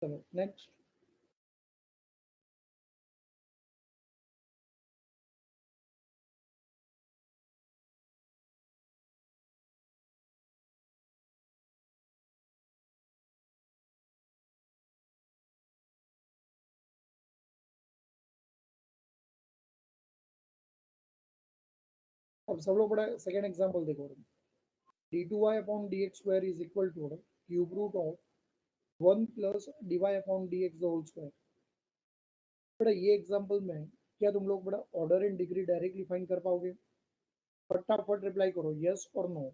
चलो नेक्स्ट। अब सब लोग बड़ा सेकेंड एग्जाम्पल देखो। d2y upon dx square is equal to cube root of 1 plus dy upon dx the whole square. बड़ा ये एग्जाम्पल में क्या तुम लोग बड़ा order and degree directly find कर पाओगे? फटाफट रिप्लाई करो, यस और नो।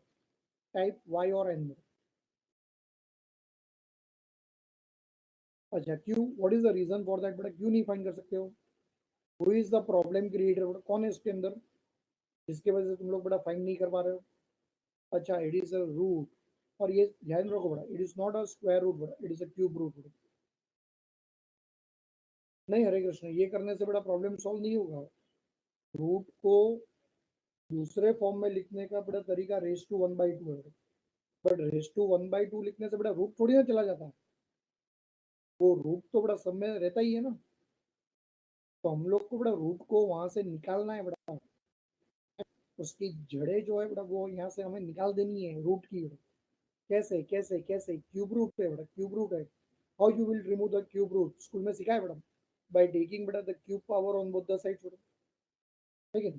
टाइप y और n में। अच्छा क्यों? What is the reason for that? बड़ा क्यों नहीं फाइंड कर सकते हो? Who is the problem creator? कौन है इसके अंदर जिसकी वजह से तुम लोग बड़ा फाइंड नहीं कर पा रहे हो? अच्छा, इट इज अ रूट। और ये ध्यान रखो बड़ा, it is not a square root बड़ा, it is a cube root बड़ा। नहीं हरे कृष्ण, ये करने से बड़ा प्रॉब्लम सॉल्व नहीं होगा। रूट को दूसरे फॉर्म में लिखने का बड़ा तरीका रेस टू 1/2 है। बट रेस टू 1/2 लिखने से बड़ा रूट थोड़ी ना चला जाता है। वो रूट तो बड़ा सब में रहता ही है ना। तो हम लोग को बड़ा रूट को वहां से निकालना है बड़ा। उसकी जड़ें जो है बड़ा वो यहाँ से हमें निकाल देनी है रूट की। कैसे कैसे कैसे? क्यूब रूट पे बड़ा, क्यूब रूट है। How you will remove the cube root? School में सिखाया बड़ा, बाय टेकिंग बड़ा the cube power on both the side छोड़ो। ठीक है?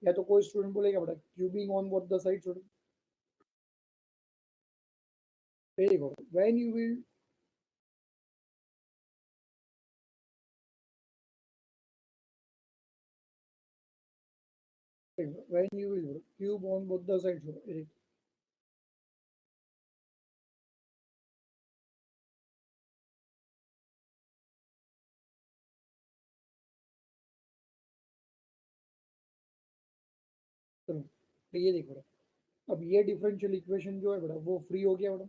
या तो कोई स्टूडेंट बोलेगा बड़ा cubing on both the side छोड़ो। Very good. When you will, when you will cube on both the side छोड़ो। चलो तो ये देखो बड़ा, अब ये डिफरेंशियल इक्वेशन जो है बड़ा वो फ्री हो गया बड़ा।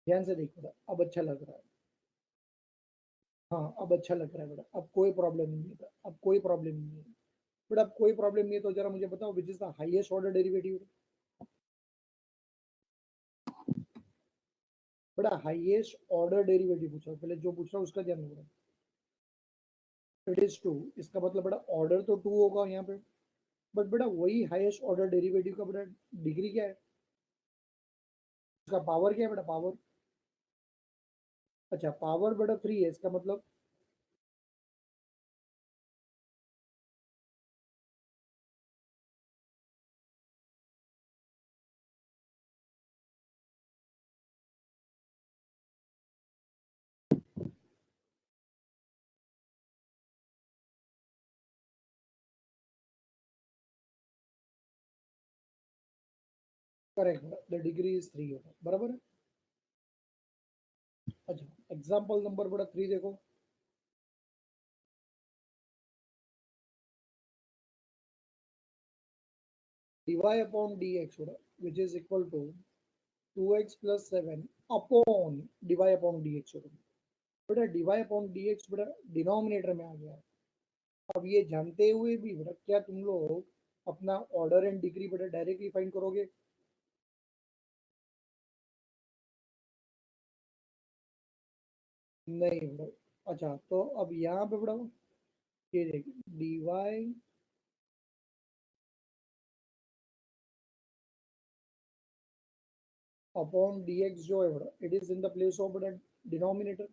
ध्यान से देखो बड़ा, अब अच्छा लग रहा है। हाँ अब अच्छा लग रहा है बड़ा, अब कोई प्रॉब्लम नहीं है, अब कोई प्रॉब्लम नहीं है। बट अब कोई प्रॉब्लम नहीं है तो जरा मुझे बताओ विच is the highest order derivative? बड़ा हाईएस्ट ऑर्डर डेरिवेटिव पूछा, पहले जो पूछ रहा हूँ उसका ध्यान रखना। इट इज टू, इसका मतलब बड़ा ऑर्डर तो टू होगा यहाँ पे। बट बेटा वही हाईएस्ट ऑर्डर डेरिवेटिव का बेटा डिग्री क्या है? उसका पावर क्या है बेटा? पावर। अच्छा पावर बेटा थ्री है, इसका मतलब correct, the degree is three होगा, बराबर है। अच्छा एग्जाम्पल नंबर बेटा थ्री देखो। dy अपॉन dx बेटा which is equal to 2x plus 7 upon dy upon dx होगा। बेटा dy अपॉन dx बेटा डिनोमिनेटर में आ गया है। अब ये जानते हुए भी बेटा क्या तुम लोग अपना ऑर्डर एंड डिग्री बेटा डायरेक्टली फाइंड करोगे? नहीं बेटा। अच्छा तो अब यहाँ पे बेटा ये देखिए dy अपॉन dx जो है बेटा it is in the place of बेटा डिनोमिनेटर।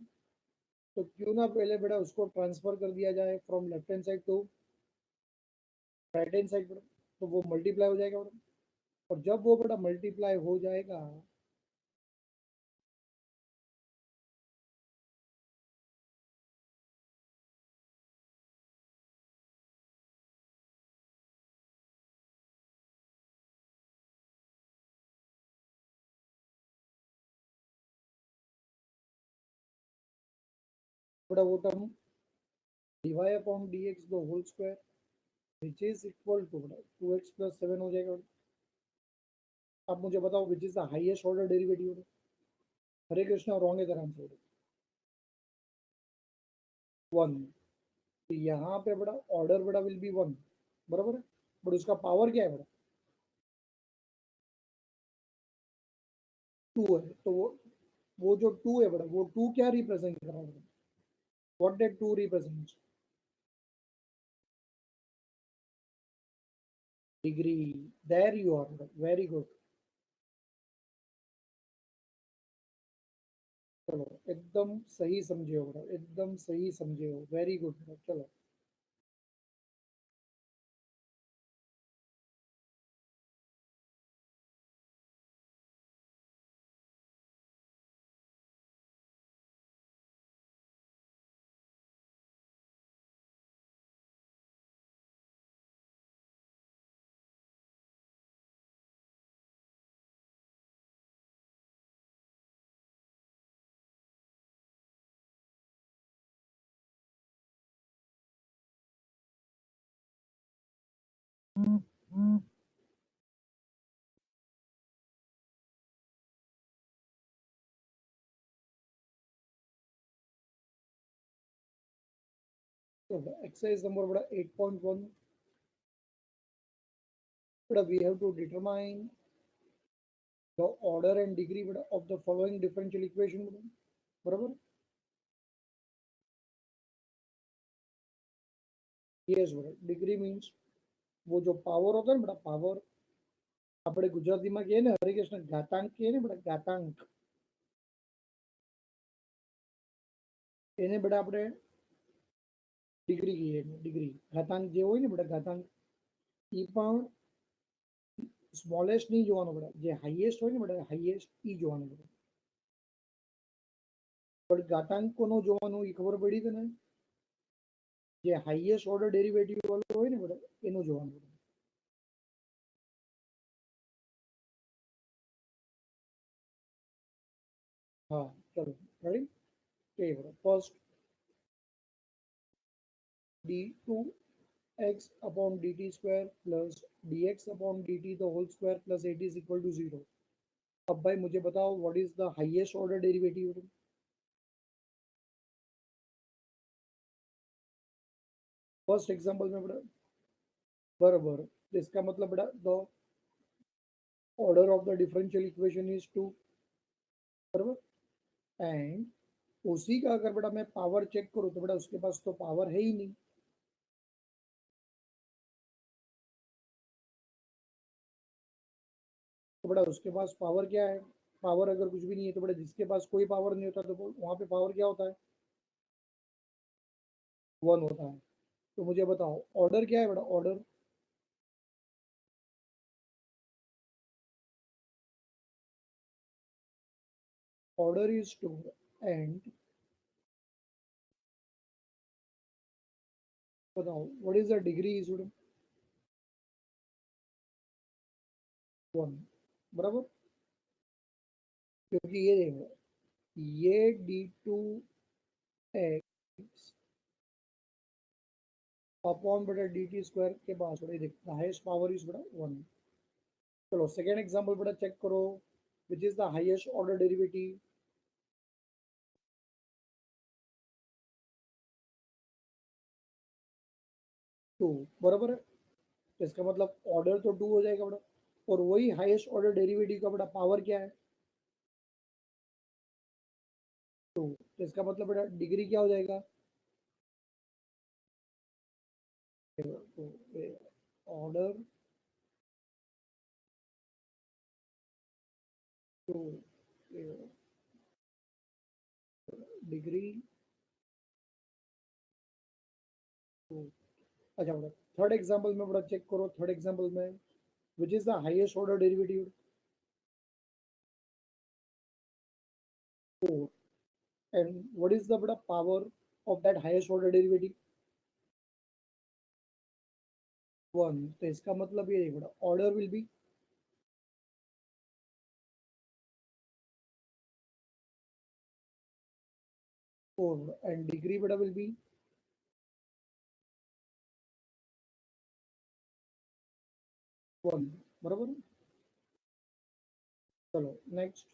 तो क्यों ना पहले बेटा उसको ट्रांसफर कर दिया जाए from left hand side to right hand side बेटा। तो वो मल्टीप्लाई हो जाएगा बेटा। और जब वो बेटा मल्टीप्लाई हो जाएगा, बेटा वो term dy upon dx the whole square which is equal to बेटा 2x प्लस 7 हो जाएगा बेटा। अब मुझे बताओ विच is the highest order derivative? Hare Krishna, wrong है तेरा आंसर। वन। तो यहाँ पे बड़ा ऑर्डर बड़ा विल बी वन, बराबर है। बट उसका पावर क्या है बड़ा? टू है। तो वो वो जो टू है बड़ा, वो टू क्या रिप्रेजेंट कर रहा है? What that two represent? Degree. There you are, very good. चलो एकदम सही समझे हो बड़ा, एकदम सही समझे हो, वेरी गुड बड़ा। चलो एक्सरसाइज नंबर बड़ा 8.1 बड़ा, we have to determine the order and degree बड़ा of the following differential equation बड़ा, बराबर। यस बड़ा, डिग्री मीन्स वो जो पावर होता है ना बड़ा, पावर આપણે ગુજરાતીમાં કહીએ ને હરિકૃષ્ણ ઘાતાંક કહીએ ને બડા, ઘાતાંક એને બડા આપણે ડિગ્રી કહીએ, ડિગ્રી ઘાતાંક જે હોય ને બડા, ઘાતાંક એ પણ સ્મોલેસ્ટ નહીં જોવાનો બડા, જે હાઈએસ્ટ હોય ને બડા, હાઈએસ્ટ ઈ જોવાનું બડા. પણ ઘાતાંક કોનો જોવાનો એ ખબર પડી તને? જે હાઈએસ્ટ ઓર્ડર ડેરિવેટિવ વાળો હોય ને બડા, એનું જોવાનું બડા. હા ચલો રેડી, કે બડા first d2 x upon dt square plus dx upon dt the whole square plus 8 is equal to 0. अब भाई मुझे बताओ what is the highest order derivative? First example में बड़ा बराबर, तो इसका मतलब बड़ा the order of the differential equation is two, बराबर। एंड उसी का अगर बड़ा मैं पावर चेक करूँ तो बड़ा उसके पास तो पावर है ही नहीं, तो बड़ा उसके पास पावर क्या है? पावर अगर कुछ भी नहीं है तो बड़ा जिसके पास कोई पावर नहीं होता तो वहां पे पावर क्या होता है? वन होता है। तो मुझे बताओ ऑर्डर क्या है बड़ा, order? Order is two, and बताओ what is the degree is one, बराबर। क्योंकि ये देखो, ये d2x अपॉन बटा dt स्क्वायर के पास बड़ा देखता हाईएस्ट पावर इज बड़ा वन। चलो सेकेंड एग्जांपल बड़ा चेक करो, which is the highest order derivative? Two, बराबर है। तो इसका मतलब ऑर्डर तो टू हो जाएगा बड़ा, और वही हाईएस्ट ऑर्डर डेरिवेटिव का बड़ा पावर क्या है? टू। तो इसका मतलब बड़ा डिग्री क्या हो जाएगा? Order two, degree two. अच्छा बड़ा थर्ड एग्जांपल में बड़ा चेक करो, थर्ड एग्जांपल में which is the highest order derivative? Four. And what is the बड़ा power of that highest order derivative? One. तो इसका मतलब ये बड़ा order will be four and degree बड़ा विल बी वन, बराबर। चलो नेक्स्ट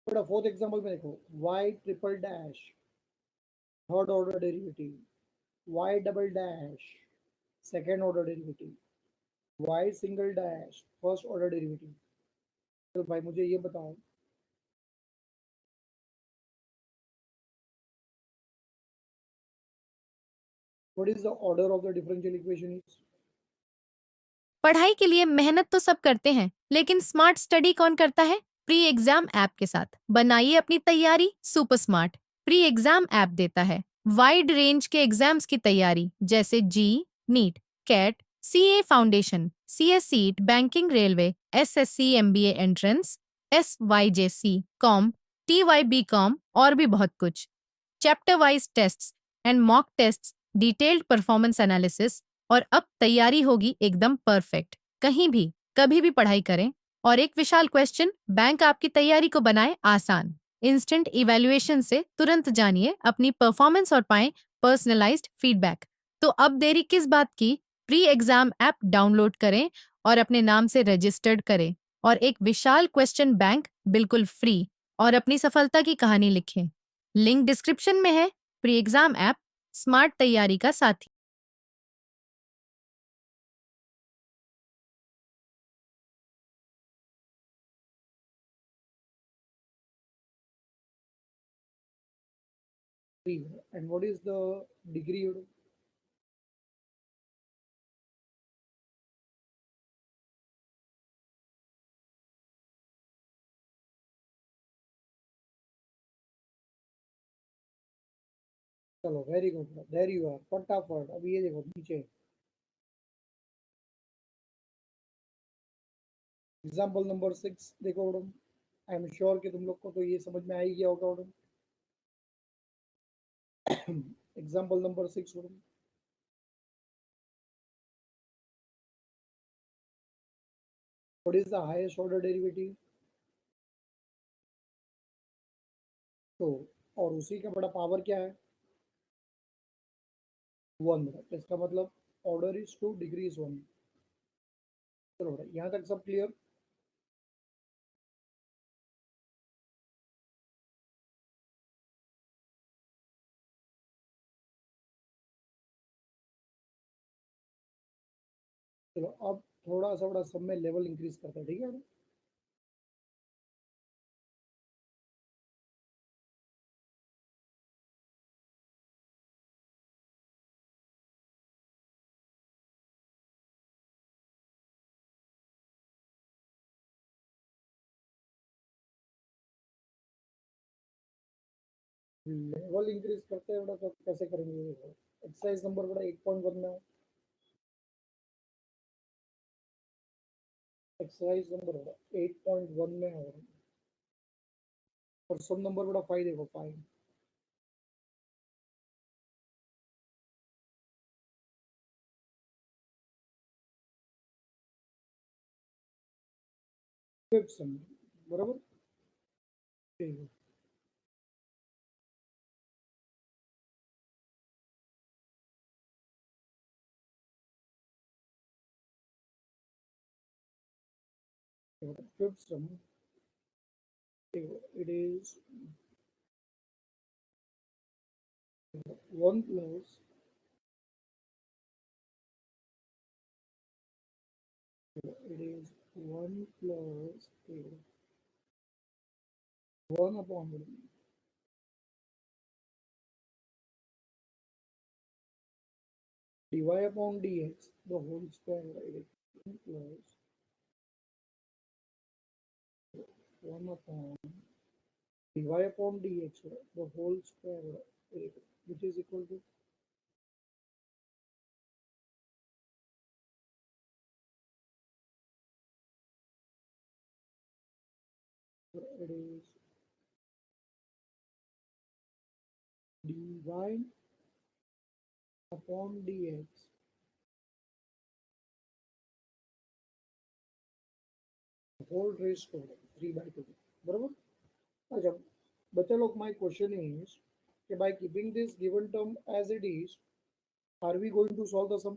बड़ा फोर्थ एग्जांपल में देखो, y triple dash third order derivative, y double dash second order derivative, y single dash first order derivative. तो भाई मुझे ये बताओ What is the order of the differential equation is? पढ़ाई के लिए मेहनत तो सब करते हैं, लेकिन स्मार्ट स्टडी कौन करता है? प्री एग्जाम ऐप के साथ बनाइए अपनी तैयारी super smart. Pre exam app देता है वाइड रेंज के एग्जाम्स की तैयारी, जैसे JEE, NEET, CAT, CA foundation, CSEET, banking, railway, SSC, MBA entrance, SYJC, com, TYB com और भी बहुत कुछ। Chapter wise tests and mock tests, detailed performance analysis, और अब तैयारी होगी एकदम परफेक्ट। कहीं भी कभी भी पढ़ाई करें। और एक विशाल क्वेश्चन बैंक आपकी तैयारी को बनाए आसान। इंस्टेंट इवैल्यूएशन से तुरंत जानिए अपनी परफॉर्मेंस और पाएं पर्सनलाइज्ड फीडबैक। तो अब देरी किस बात की? प्री एग्जाम ऐप डाउनलोड करें और अपने नाम से रजिस्टर्ड करें और एक विशाल क्वेश्चन बैंक बिल्कुल फ्री और अपनी सफलता की कहानी लिखें। लिंक डिस्क्रिप्शन में है। प्री एग्जाम ऐप स्मार्ट तैयारी का साथी। Three. And what is the degree? चलो very good, there you are, फटाफट। अब ये देखो नीचे एग्जाम्पल नंबर 6 देखो मैडम। आई एम श्योर कि तुम लोग को तो ये समझ में आ ही गया होगा madam. Example number 6 madam. What is the highest order derivative? तो और उसी का बड़ा पावर क्या है? 1। इसका मतलब ऑर्डर इज 2, डिग्री इज 1। चलो बेटा यहाँ तक सब क्लियर? चलो अब थोड़ा सा बड़ा सब में लेवल इंक्रीज करते हैं, ठीक है? लेवल इंक्रीज करते हैं बेटा, तो कैसे करेंगे? एक्सरसाइज नंबर बेटा 8.1 में है। एक्सरसाइज नंबर बेटा 8.1 में है और सब नंबर बेटा 5 देखो 5। फिफ्थ सम बराबर। ठीक है। Fifth some it is 1 plus it is 1 plus 1 upon dy upon dx the whole square, it is 1 plus 1 upon dy upon dx the whole square, which is equal to it is dy upon dx whole raised to 3 by 2 बराबर। अच्छा बच्चा लोग, my question is कि by keeping this given term as it is, are we going to solve the sum?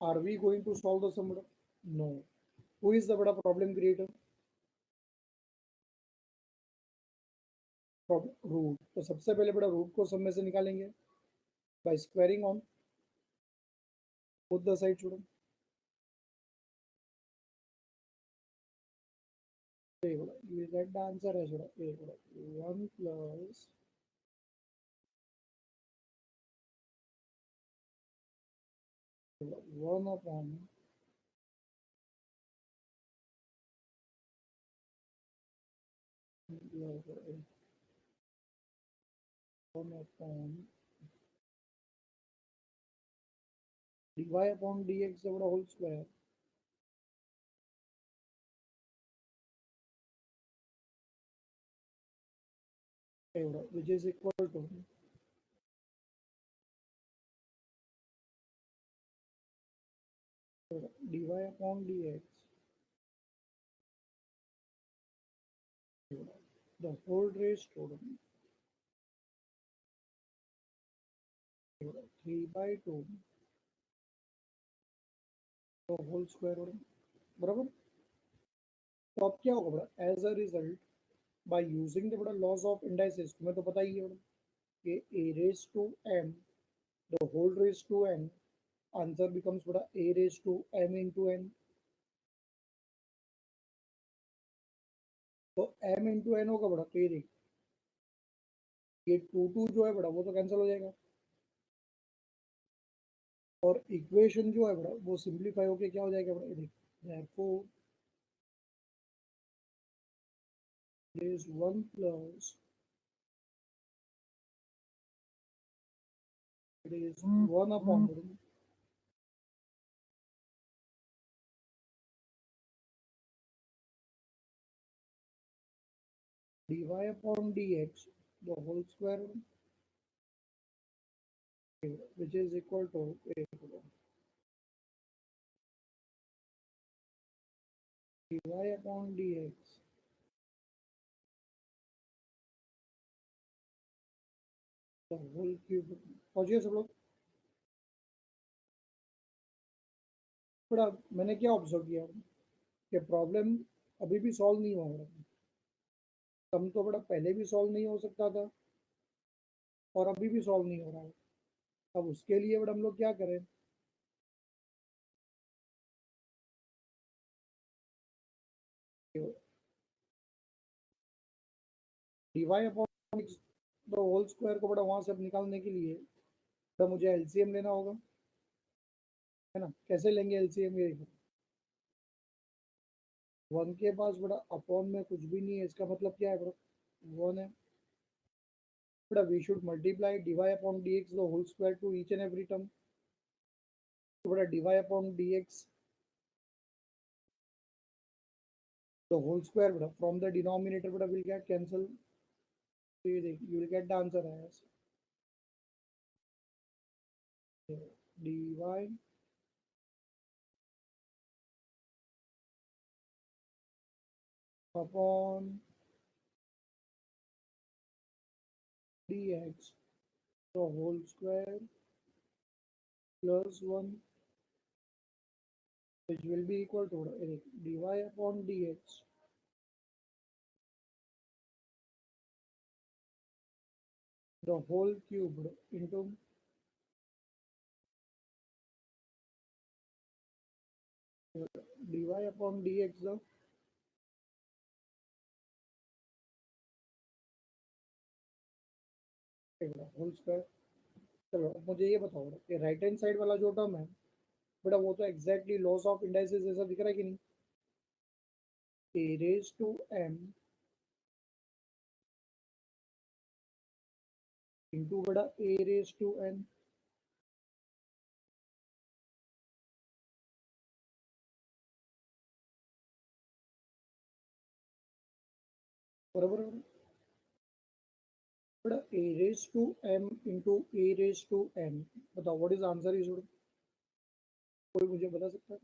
Are we going to solve the sum बेटा? No. Who is the बड़ा problem creator? Root. तो सबसे पहले बड़ा root को सब में से निकालेंगे by squaring on both the sides छोड़ो। तो ये बड़ा ये दैट द आंसर है छोड़ो। ये बड़ा 1 plus 1 upon log 1 upon dy upon dx एवढा होल स्क्वेअर एवढं which is equal to dy upon dx the whole raised to 3 by 2 the whole square बराबर. तो अब क्या होगा बड़ा as a result by using the बड़ा लॉज ऑफ इंडाइसेस तुम्हें तो पता ही है बड़ा कि a raised to m the whole raised to n answer becomes बड़ा a raised to m into n. तो m into n होगा बड़ा तो ये देख ये 2 जो है बड़ा वो तो कैंसिल हो जाएगा और इक्वेशन जो है बड़ा वो सिंप्लीफाई होके क्या हो जाएगा बड़ा ये देख therefore there is 1 plus it is 1 upon dy upon dx the whole square which is equal to a dy upon dx the whole cube. पहुंचिए सब लोग. बड़ा मैंने क्या ऑब्जर्व किया कि प्रॉब्लम अभी भी सॉल्व नहीं हो रहा. कम तो बड़ा पहले भी सॉल्व नहीं हो सकता था और अभी भी सॉल्व नहीं हो रहा है. अब उसके लिए बड़ा हम लोग क्या करें Dibai upon the whole square को बड़ा वहां से अब निकालने के लिए बड़ा मुझे एलसीएम लेना होगा है ना. कैसे लेंगे एलसीएम ये देखो 1 के पास बड़ा अपॉन में कुछ भी नहीं है इसका मतलब क्या है बड़ा 1 है बड़ा we should multiply dy upon dx the whole square to each and every term. तो बड़ा dy upon dx the whole square beta, from the denominator beta will get cancel. So you will get the answer as dy upon dx the whole square plus 1 which will be equal to dy upon dx the whole cubed into dy upon dx the whole square. चलो अब मुझे ये बताओ कि right hand side वाला जो term है बेटा वो तो एग्जैक्टली लॉस ऑफ इंडाइसेस जैसा दिख रहा है कि नहीं. a raised to m into बेटा a raised to n बराबर. but a raised to m into a raised to n बताओ व्हाट इज आंसर इज. कोई मुझे बता सकता है.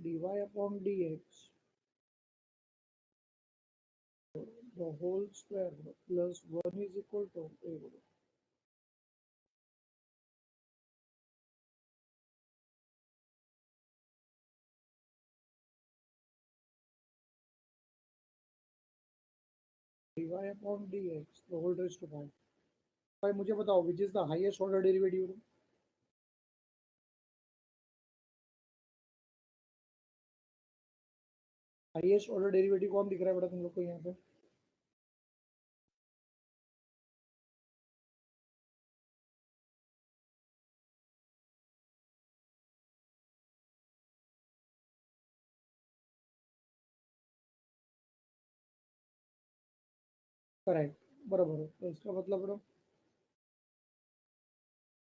dy upon dx the whole square plus 1 is equal to a dy upon dx the whole raised to 5. भाई मुझे बताओ विच is the highest order derivative. Highest order derivative कौन दिख रहा है बेटा तुम लोग को यहाँ पे? करेक्ट, बराबर है। तो इसका मतलब बेटा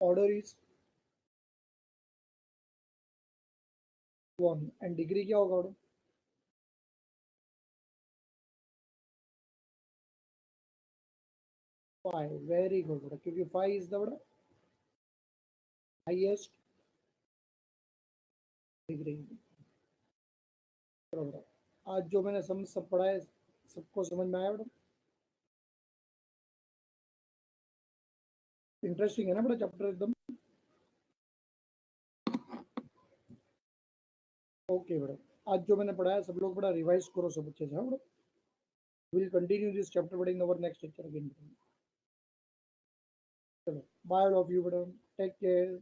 ऑर्डर इज 1 एंड डिग्री क्या होगा बेटा? 5। वेरी गुड बेटा, क्योंकि 5 इज द बेटा हाईएस्ट डिग्री। बराबर। आज जो मैंने सब पढ़ा है सबको समझ में आया बेटा? इंटरेस्टिंग है ना बेटा चैप्टर एकदम? ओके बेटा, आज जो मैंने पढ़ाया सब लोग बड़ा रिवाइज करो सब अच्छे से। हाँ बेटा, विल कंटिन्यू दिस चैप्टर बेटा इन अवर नेक्स्ट लेक्चर अगेन। चलो बाय ऑल ऑफ यू बेटा, टेक केयर।